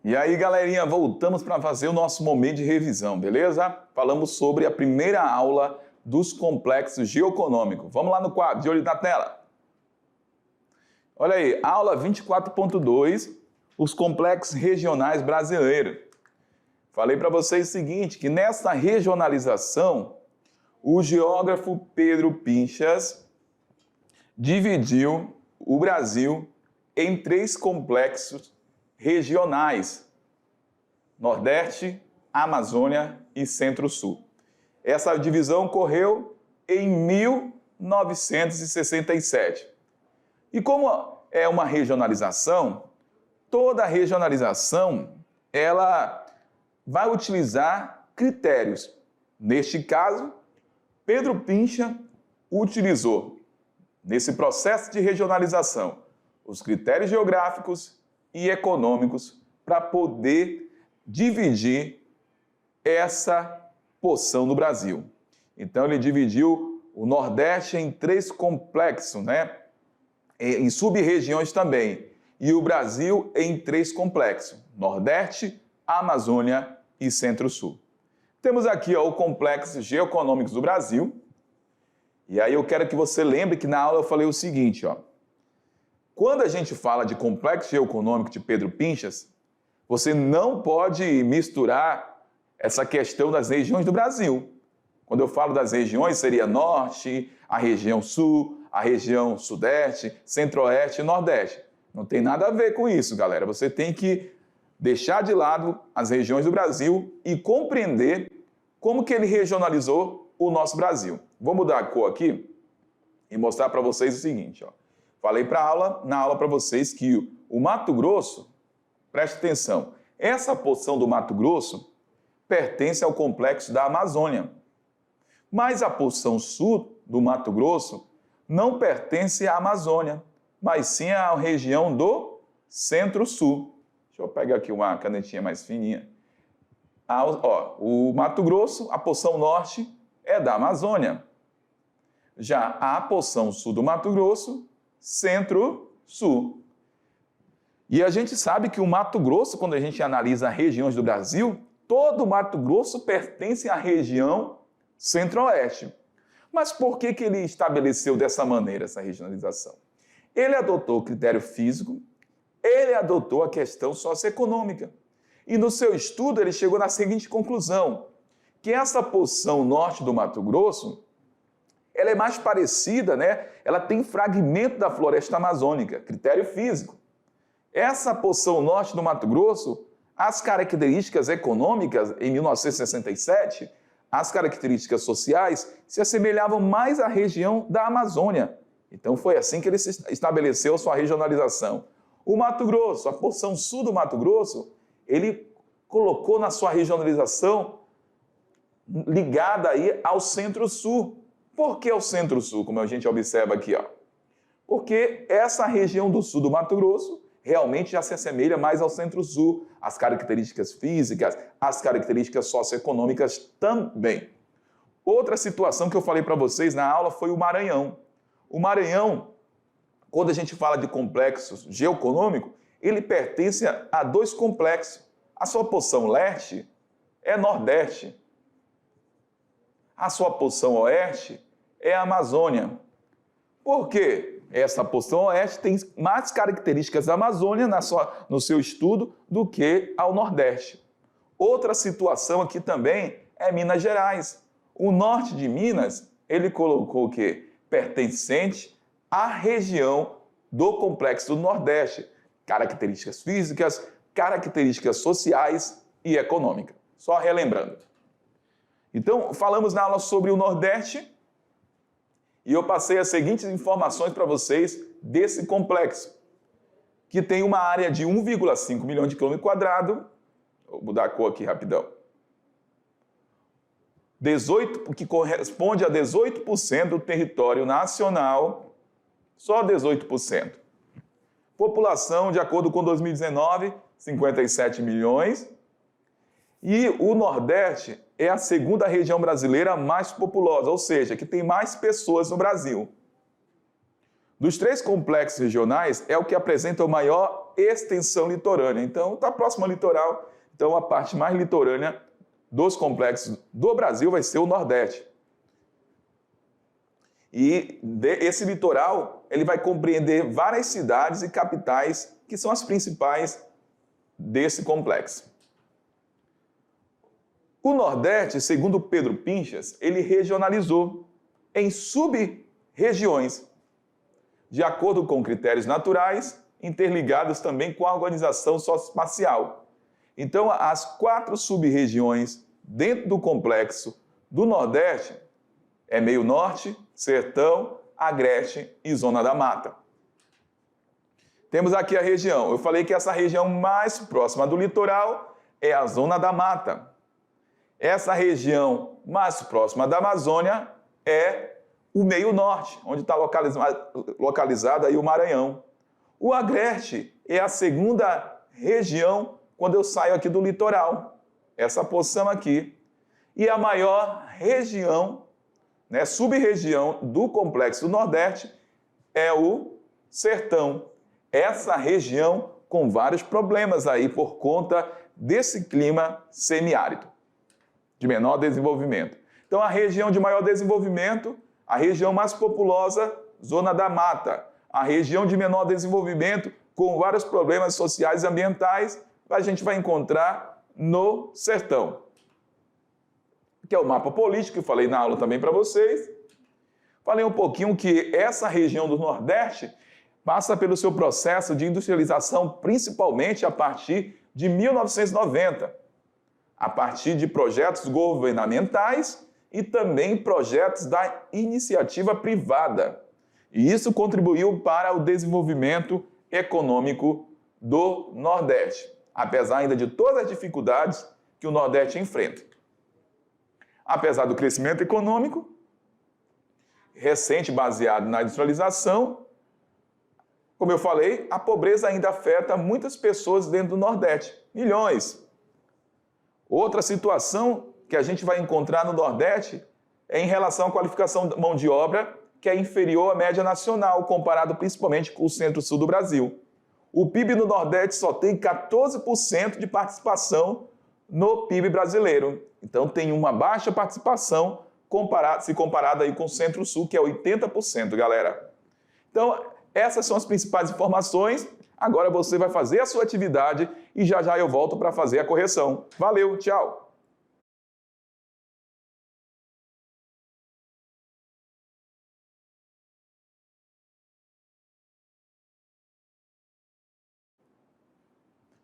E aí, galerinha, voltamos para fazer o nosso momento de revisão, beleza? Falamos sobre a primeira aula dos complexos geoeconômicos. Vamos lá no quadro, de olho na tela. Olha aí, aula 24.2, os complexos regionais brasileiros. Falei para vocês o seguinte, que nessa regionalização, o geógrafo Pedro Pinchas dividiu o Brasil em 3 complexos regionais: Nordeste, Amazônia e Centro-Sul. Essa divisão ocorreu em 1967. E como é uma regionalização, toda regionalização ela vai utilizar critérios. Neste caso, Pedro Pinchas utilizou, nesse processo de regionalização, os critérios geográficos e econômicos para poder dividir essa porção do Brasil. Então, ele dividiu o Nordeste em 3 complexos, né? Em sub-regiões também. E o Brasil em 3 complexos: Nordeste, Amazônia e Centro-Sul. Temos aqui o complexo geoeconômico do Brasil. E aí eu quero que você lembre que na aula eu falei o seguinte, ó. Quando a gente fala de complexo geoeconômico de Pedro Pinchas, você não pode misturar essa questão das regiões do Brasil. Quando eu falo das regiões, seria Norte, a região Sul, a região Sudeste, Centro-Oeste e Nordeste. Não tem nada a ver com isso, galera. Você tem que deixar de lado as regiões do Brasil e compreender como que ele regionalizou o nosso Brasil. Vou mudar a cor aqui e mostrar para vocês o seguinte, ó. Falei na aula para vocês que o Mato Grosso, preste atenção, essa porção do Mato Grosso pertence ao complexo da Amazônia. Mas a porção sul do Mato Grosso não pertence à Amazônia, mas sim à região do Centro-Sul. Deixa eu pegar aqui uma canetinha mais fininha. O Mato Grosso, a porção norte, é da Amazônia. Já a porção sul do Mato Grosso, Centro-Sul. E a gente sabe que o Mato Grosso, quando a gente analisa regiões do Brasil, todo o Mato Grosso pertence à região Centro-Oeste. Mas por que ele estabeleceu dessa maneira essa regionalização? Ele adotou o critério físico, ele adotou a questão socioeconômica. E no seu estudo ele chegou na seguinte conclusão, que essa porção norte do Mato Grosso, ela é mais parecida, né? Ela tem fragmento da floresta amazônica, critério físico. Essa porção norte do Mato Grosso, as características econômicas, em 1967, as características sociais se assemelhavam mais à região da Amazônia. Então foi assim que ele estabeleceu sua regionalização. O Mato Grosso, a porção sul do Mato Grosso, ele colocou na sua regionalização ligada aí ao Centro-Sul. Por que o Centro-Sul, como a gente observa aqui, ó? Porque essa região do sul do Mato Grosso realmente já se assemelha mais ao Centro-Sul, as características físicas, as características socioeconômicas também. Outra situação que eu falei para vocês na aula foi o Maranhão. O Maranhão, quando a gente fala de complexos geoeconômicos, ele pertence a 2 complexos. A sua porção leste é Nordeste. A sua porção oeste é a Amazônia. Por quê? Essa porção oeste tem mais características da Amazônia no seu estudo do que ao Nordeste. Outra situação aqui também é Minas Gerais. O norte de Minas, ele colocou o quê? Pertencente à região do complexo do Nordeste. Características físicas, características sociais e econômicas. Só relembrando. Então, falamos na aula sobre o Nordeste e eu passei as seguintes informações para vocês desse complexo, que tem uma área de 1,5 milhão de quilômetros quadrados. Vou mudar a cor aqui rapidão. Que corresponde a 18% do território nacional, só 18%. População, de acordo com 2019, 57 milhões. E o Nordeste é a segunda região brasileira mais populosa, ou seja, que tem mais pessoas no Brasil. Dos 3 complexos regionais, é o que apresenta a maior extensão litorânea. Então, está próximo ao litoral. Então, a parte mais litorânea dos complexos do Brasil vai ser o Nordeste. E esse litoral, ele vai compreender várias cidades e capitais que são as principais desse complexo. O Nordeste, segundo Pedro Pinchas, ele regionalizou em sub-regiões, de acordo com critérios naturais, interligados também com a organização socioespacial. Então, as 4 sub-regiões dentro do complexo do Nordeste é Meio Norte, Sertão, Agreste e Zona da Mata. Temos aqui a região. Eu falei que essa região mais próxima do litoral é a Zona da Mata. Essa região mais próxima da Amazônia é o Meio Norte, onde está localizado aí o Maranhão. O Agreste é a segunda região quando eu saio aqui do litoral, essa porção aqui. E a maior região, sub-região do Complexo do Nordeste é o Sertão. Essa região com vários problemas aí por conta desse clima semiárido, de menor desenvolvimento. Então, a região de maior desenvolvimento, a região mais populosa, Zona da Mata. A região de menor desenvolvimento, com vários problemas sociais e ambientais, a gente vai encontrar no Sertão, que é o mapa político, que eu falei na aula também para vocês. Falei um pouquinho que essa região do Nordeste passa pelo seu processo de industrialização, principalmente a partir de 1990, a partir de projetos governamentais e também projetos da iniciativa privada. E isso contribuiu para o desenvolvimento econômico do Nordeste, apesar ainda de todas as dificuldades que o Nordeste enfrenta. Apesar do crescimento econômico recente baseado na industrialização, como eu falei, a pobreza ainda afeta muitas pessoas dentro do Nordeste, milhões. Outra situação que a gente vai encontrar no Nordeste é em relação à qualificação da mão de obra, que é inferior à média nacional, comparado principalmente com o centro-sul do Brasil. O PIB no Nordeste só tem 14% de participação no PIB brasileiro. Então tem uma baixa participação se comparado aí com o centro-sul, que é 80%, galera. Então, essas são as principais informações. Agora você vai fazer a sua atividade e já já eu volto para fazer a correção. Valeu, tchau!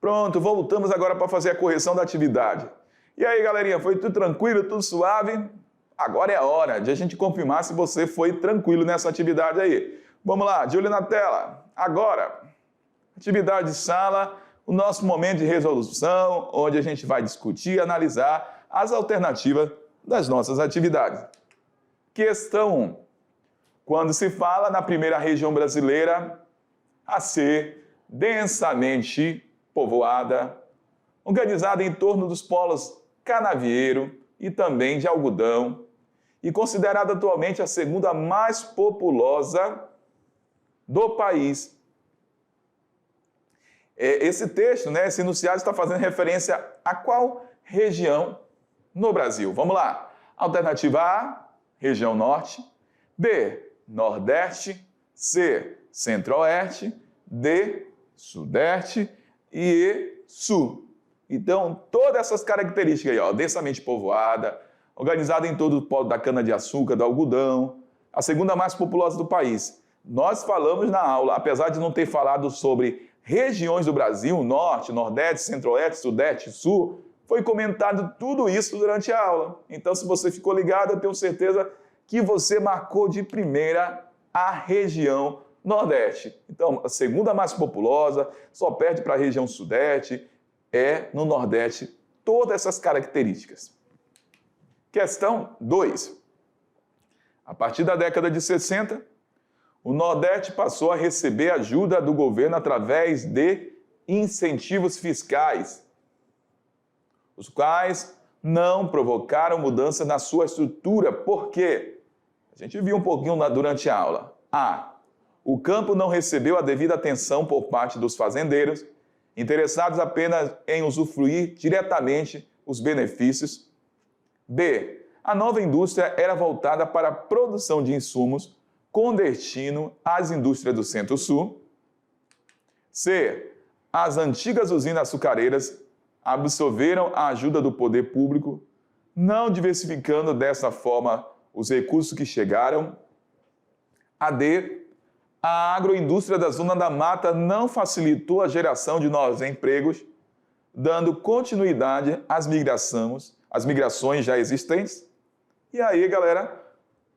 Pronto, voltamos agora para fazer a correção da atividade. E aí, galerinha, foi tudo tranquilo, tudo suave? Agora é a hora de a gente confirmar se você foi tranquilo nessa atividade aí. Vamos lá, de olho na tela. Agora, atividade de sala, o nosso momento de resolução, onde a gente vai discutir e analisar as alternativas das nossas atividades. Questão 1. Quando se fala na primeira região brasileira a ser densamente povoada, organizada em torno dos polos canavieiro e também de algodão, e considerada atualmente a segunda mais populosa do país. Esse texto, esse enunciado está fazendo referência a qual região no Brasil? Vamos lá. Alternativa A, região norte. B, nordeste. C, centro-oeste. D, sudeste. E E, sul. Então, todas essas características aí, densamente povoada, organizada em todo o polo da cana-de-açúcar, do algodão, a segunda mais populosa do país. Nós falamos na aula, apesar de não ter falado sobre regiões do Brasil, norte, nordeste, centro-oeste, sudeste, sul, foi comentado tudo isso durante a aula. Então, se você ficou ligado, eu tenho certeza que você marcou de primeira a região nordeste. Então, a segunda mais populosa, só perde para a região sudeste, no nordeste, todas essas características. Questão 2. A partir da década de 60, o Nordeste passou a receber ajuda do governo através de incentivos fiscais, os quais não provocaram mudança na sua estrutura. Por quê? A gente viu um pouquinho durante a aula. A. O campo não recebeu a devida atenção por parte dos fazendeiros, interessados apenas em usufruir diretamente os benefícios. B. A nova indústria era voltada para a produção de insumos com destino às indústrias do Centro-Sul. C. As antigas usinas açucareiras absorveram a ajuda do poder público, não diversificando dessa forma os recursos que chegaram. A D. A agroindústria da Zona da Mata não facilitou a geração de novos empregos, dando continuidade às migrações já existentes. E aí, galera,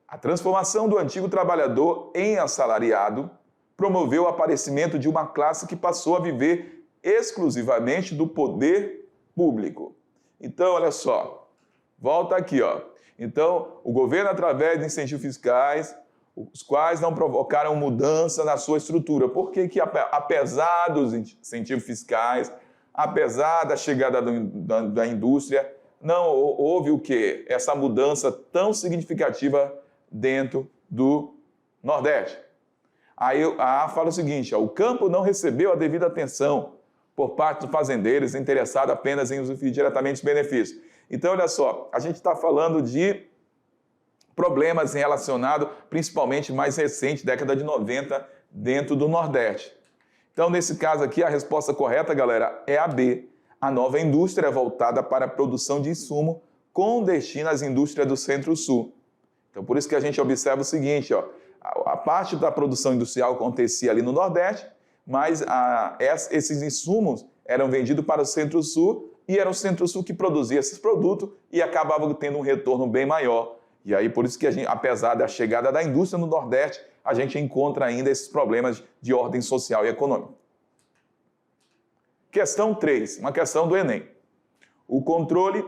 a transformação do antigo trabalhador em assalariado promoveu o aparecimento de uma classe que passou a viver exclusivamente do poder público. Então, olha só, volta aqui, ó. Então, o governo, através de incentivos fiscais, os quais não provocaram mudança na sua estrutura. Por que apesar dos incentivos fiscais, apesar da chegada da indústria, não houve o quê? Essa mudança tão significativa dentro do Nordeste? Aí a A fala o seguinte, ó, o campo não recebeu a devida atenção por parte dos fazendeiros interessados apenas em usufruir diretamente os benefícios. Então, olha só, a gente está falando de problemas relacionados, principalmente mais recente, década de 90, dentro do Nordeste. Então, nesse caso aqui, a resposta correta, galera, é a B. A nova indústria é voltada para a produção de insumo com destino às indústrias do Centro-Sul. Então, por isso que a gente observa o seguinte, ó, a parte da produção industrial acontecia ali no Nordeste, mas esses insumos eram vendidos para o Centro-Sul e era o Centro-Sul que produzia esses produtos e acabava tendo um retorno bem maior. E aí, por isso que, apesar da chegada da indústria no Nordeste, a gente encontra ainda esses problemas de ordem social e econômica. Questão 3, uma questão do Enem. O controle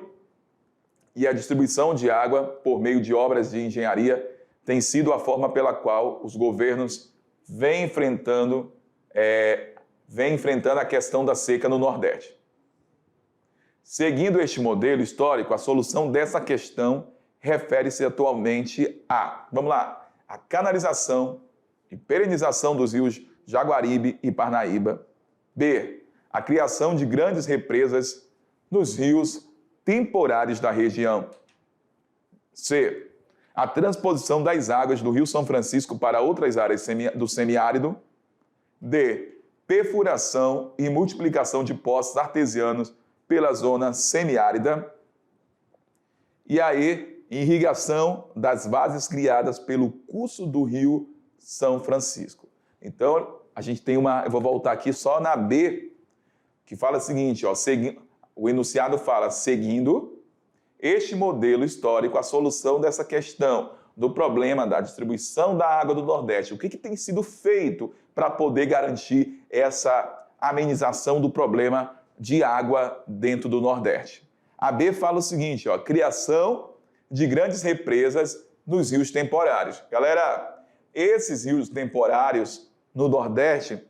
e a distribuição de água por meio de obras de engenharia tem sido a forma pela qual os governos vêm enfrentando a questão da seca no Nordeste. Seguindo este modelo histórico, a solução dessa questão refere-se atualmente a, vamos lá, a canalização e perenização dos rios Jaguaribe e Parnaíba. B. A criação de grandes represas nos rios temporários da região. C. A transposição das águas do Rio São Francisco para outras áreas do semiárido. D. Perfuração e multiplicação de poços artesianos pela zona semiárida. E aí, irrigação das vases criadas pelo curso do Rio São Francisco. Então, a gente tem eu vou voltar aqui só na B, que fala o seguinte, ó, o enunciado fala, seguindo este modelo histórico, a solução dessa questão do problema da distribuição da água do Nordeste. O que tem sido feito para poder garantir essa amenização do problema de água dentro do Nordeste? A B fala o seguinte, ó, criação de grandes represas nos rios temporários. Galera, esses rios temporários no Nordeste,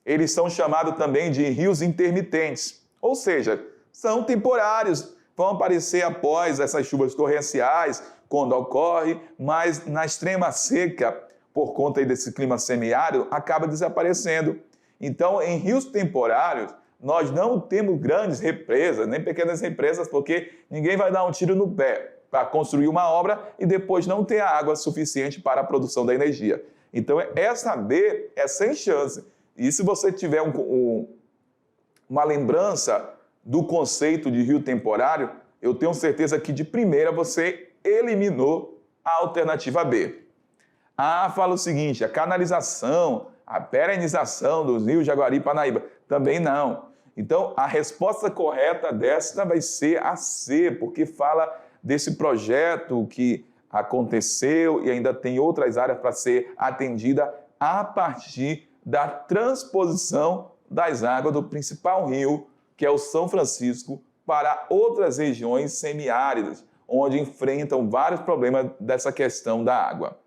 eles são chamados também de rios intermitentes, ou seja, são temporários, vão aparecer após essas chuvas torrenciais, quando ocorre, mas na extrema seca, por conta desse clima semiárido, acaba desaparecendo. Então, em rios temporários, nós não temos grandes represas, nem pequenas represas, porque ninguém vai dar um tiro no pé para construir uma obra e depois não ter água suficiente para a produção da energia. Então, essa B é sem chance. E se você tiver uma lembrança do conceito de rio temporário, eu tenho certeza que de primeira você eliminou a alternativa B. A fala o seguinte, a canalização, a perenização dos rios Jaguaribe e Parnaíba, também não. Então, a resposta correta desta vai ser a C, porque fala desse projeto que aconteceu e ainda tem outras áreas para ser atendida a partir da transposição das águas do principal rio, que é o São Francisco, para outras regiões semiáridas, onde enfrentam vários problemas dessa questão da água.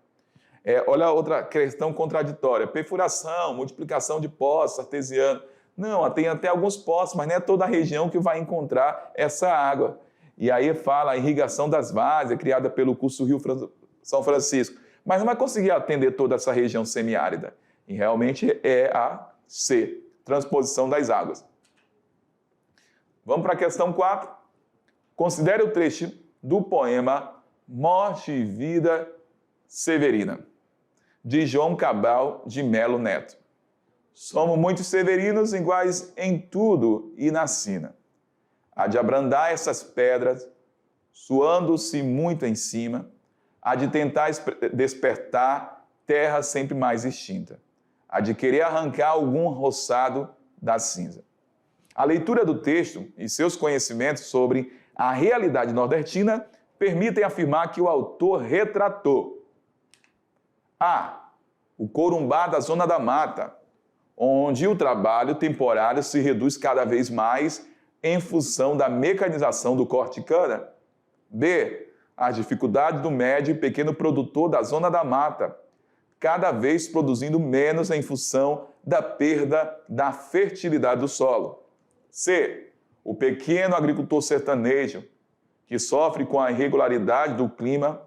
Olha outra questão contraditória, perfuração, multiplicação de poços artesianos. Não, tem até alguns poços, mas não é toda a região que vai encontrar essa água. E aí fala a irrigação das vases, criada pelo curso Rio São Francisco. mas não vai conseguir atender toda essa região semiárida. E realmente é a C, transposição das águas. Vamos para a questão 4. Considere o trecho do poema Morte e Vida Severina, de João Cabral de Melo Neto. Somos muitos severinos iguais em tudo e na sina. Há de abrandar essas pedras, suando-se muito em cima, há de tentar despertar terra sempre mais extinta, há de querer arrancar algum roçado da cinza. A leitura do texto e seus conhecimentos sobre a realidade nordestina permitem afirmar que o autor retratou A. O corumbá da Zona da Mata, onde o trabalho temporário se reduz cada vez mais em função da mecanização do corte de cana. B. As dificuldades do médio e pequeno produtor da Zona da Mata, cada vez produzindo menos em função da perda da fertilidade do solo. C. O pequeno agricultor sertanejo, que sofre com a irregularidade do clima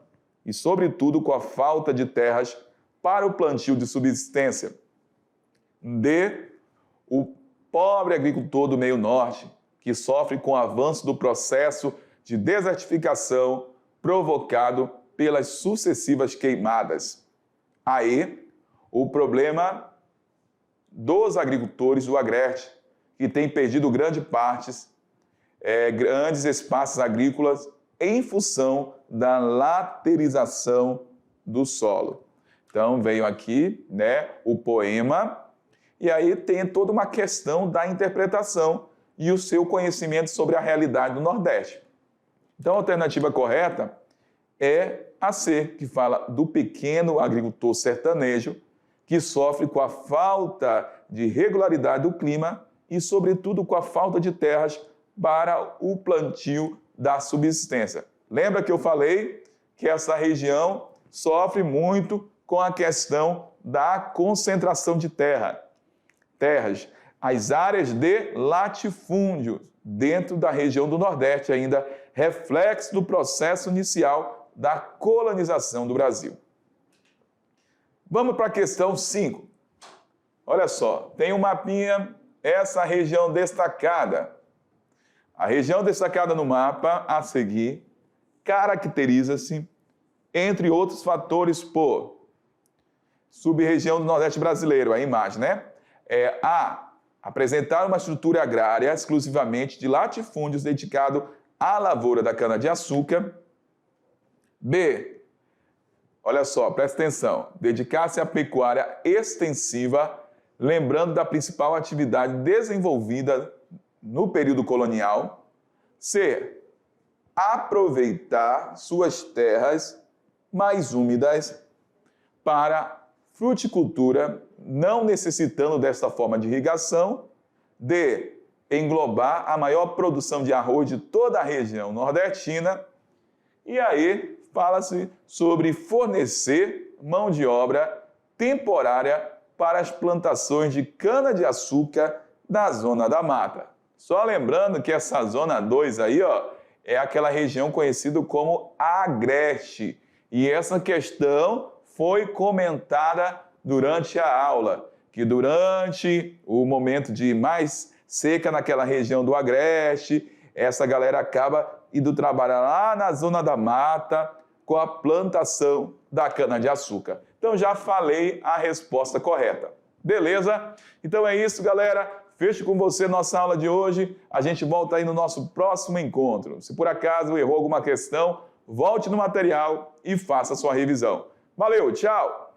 e, sobretudo, com a falta de terras para o plantio de subsistência. D. O pobre agricultor do meio norte, que sofre com o avanço do processo de desertificação provocado pelas sucessivas queimadas. E. O problema dos agricultores do Agreste, que têm perdido grandes espaços agrícolas em função da laterização do solo. Então, veio aqui, o poema, e aí tem toda uma questão da interpretação e o seu conhecimento sobre a realidade do Nordeste. Então, a alternativa correta é a C, que fala do pequeno agricultor sertanejo, que sofre com a falta de regularidade do clima e, sobretudo, com a falta de terras para o plantio da subsistência. Lembra que eu falei que essa região sofre muito com a questão da concentração de terras, as áreas de latifúndio dentro da região do Nordeste, ainda reflexo do processo inicial da colonização do Brasil. Vamos para a questão 5. Olha só, tem um mapinha, essa região destacada. A região destacada no mapa a seguir caracteriza-se, entre outros fatores, por sub-região do Nordeste brasileiro, a imagem, A. Apresentar uma estrutura agrária exclusivamente de latifúndios dedicado à lavoura da cana-de-açúcar. B. Olha só, presta atenção. Dedicar-se à pecuária extensiva, lembrando da principal atividade desenvolvida no período colonial. C. Aproveitar suas terras mais úmidas para fruticultura, não necessitando desta forma de irrigação. D. Englobar a maior produção de arroz de toda a região nordestina. E aí, fala-se sobre fornecer mão de obra temporária para as plantações de cana-de-açúcar da Zona da Mata. Só lembrando que essa Zona 2 aí, é aquela região conhecida como Agreste. E essa questão foi comentada durante a aula, que durante o momento de mais seca naquela região do Agreste, essa galera acaba indo trabalhar lá na Zona da Mata com a plantação da cana-de-açúcar. Então já falei a resposta correta. Beleza? Então é isso, galera. Fecho com você nossa aula de hoje. A gente volta aí no nosso próximo encontro. Se por acaso errou alguma questão, volte no material e faça a sua revisão. Valeu, tchau!